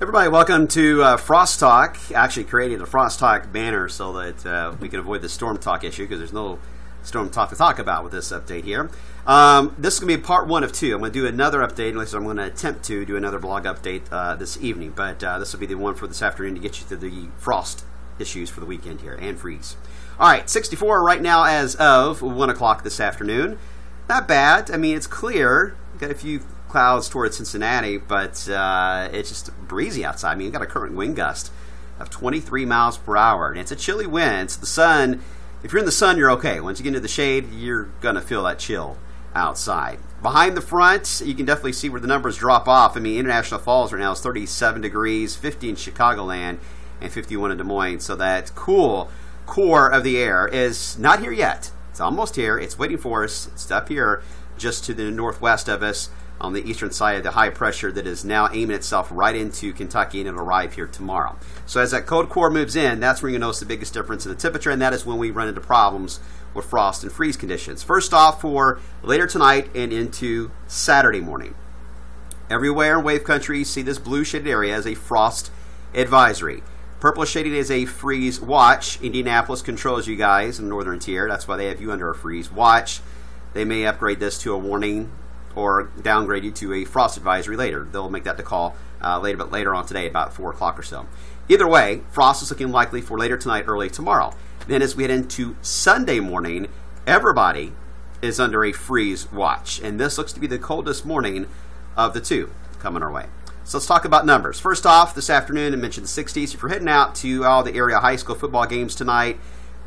Everybody, welcome to Frost Talk. Actually created a Frost Talk banner so that we can avoid the Storm Talk issue because there's no Storm Talk to talk about with this update here. This is going to be part one of two. I'm going to do another update, at least I'm going to attempt to do another blog update this evening, but this will be the one for this afternoon to get you through the frost issues for the weekend here and freeze. All right, 64 right now as of 1 o'clock this afternoon. Not bad. I mean, it's clear. Got a few clouds towards Cincinnati, but it's just breezy outside. I mean, you've got a current wind gust of 23 miles per hour, and it's a chilly wind. So the sun, if you're in the sun, you're okay. Once you get into the shade, you're going to feel that chill outside. Behind the front, you can definitely see where the numbers drop off. I mean, International Falls right now is 37 degrees, 50 in Chicagoland, and 51 in Des Moines. So that cool core of the air is not here yet. It's almost here. It's waiting for us. It's up here just to the northwest of us, on the eastern side of the high pressure that is now aiming itself right into Kentucky, and it'll arrive here tomorrow. So as that cold core moves in, that's where you're going to notice the biggest difference in the temperature, and that is when we run into problems with frost and freeze conditions. First off, for later tonight and into Saturday morning. Everywhere in wave country, you see this blue shaded area as a frost advisory. Purple shaded is a freeze watch. Indianapolis controls you guys in the northern tier. That's why they have you under a freeze watch. They may upgrade this to a warning or downgrade you to a frost advisory later. They'll make that the call later on today, about 4 o'clock or so. Either way, frost is looking likely for later tonight, early tomorrow. Then as we head into Sunday morning, everybody is under a freeze watch. And this looks to be the coldest morning of the two coming our way. So let's talk about numbers. First off, this afternoon, I mentioned the 60s. If you're heading out to all the area high school football games tonight,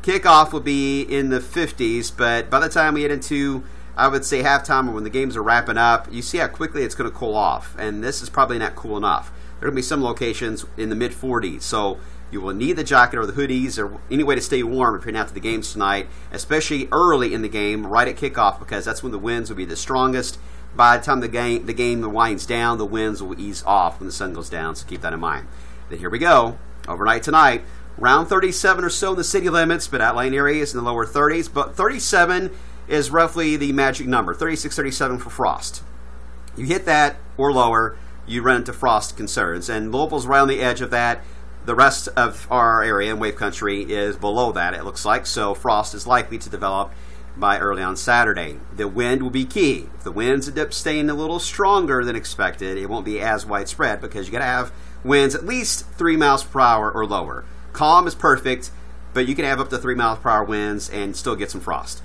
kickoff will be in the 50s. But by the time we get into, I would say, halftime or when the games are wrapping up, you see how quickly it's going to cool off. And this is probably not cool enough. There are going to be some locations in the mid-40s. So you will need the jacket or the hoodies or any way to stay warm if you're out to the games tonight, especially early in the game, right at kickoff, because that's when the winds will be the strongest. By the time the game winds down, the winds will ease off when the sun goes down, so keep that in mind. Then here we go. Overnight tonight, around 37 or so in the city limits, but outlying areas in the lower 30s. But 37 is roughly the magic number, 36, 37 for frost. You hit that or lower, you run into frost concerns. And Louisville's right on the edge of that. The rest of our area in wave country is below that, it looks like. So frost is likely to develop by early on Saturday. The wind will be key. If the winds end up staying a little stronger than expected, it won't be as widespread because you got to have winds at least 3 miles per hour or lower. Calm is perfect, but you can have up to 3 miles per hour winds and still get some frost.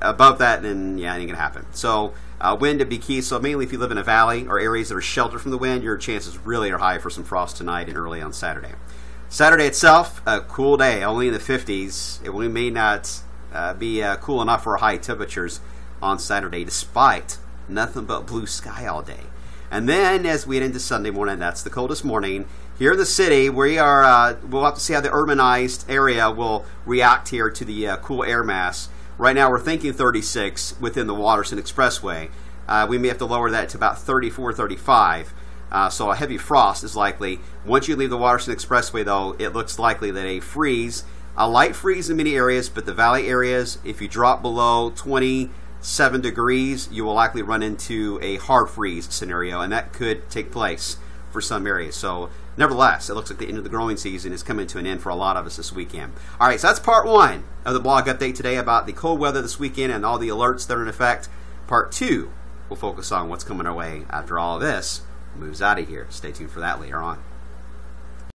Above that, then yeah, it ain't gonna happen. So wind to be key. So mainly if you live in a valley or areas that are sheltered from the wind, your chances really are high for some frost tonight and early on Saturday. Saturday itself, a cool day, only in the 50s. It may not be cool enough for high temperatures on Saturday, despite nothing but blue sky all day. And then as we head into Sunday morning, that's the coldest morning here in the city. We are we'll have to see how the urbanized area will react here to the cool air mass. Right now we're thinking 36 within the Watterson Expressway. We may have to lower that to about 34, 35. So a heavy frost is likely. Once you leave the Watterson Expressway, though, it looks likely that a freeze, a light freeze in many areas, but the valley areas, if you drop below 27 degrees, you will likely run into a hard freeze scenario, and that could take place for some areas. So nevertheless, it looks like the end of the growing season is coming to an end for a lot of us this weekend. All right, so that's part one of the blog update today about the cold weather this weekend and all the alerts that are in effect. Part two will focus on what's coming our way after all of this moves out of here. Stay tuned for that later on.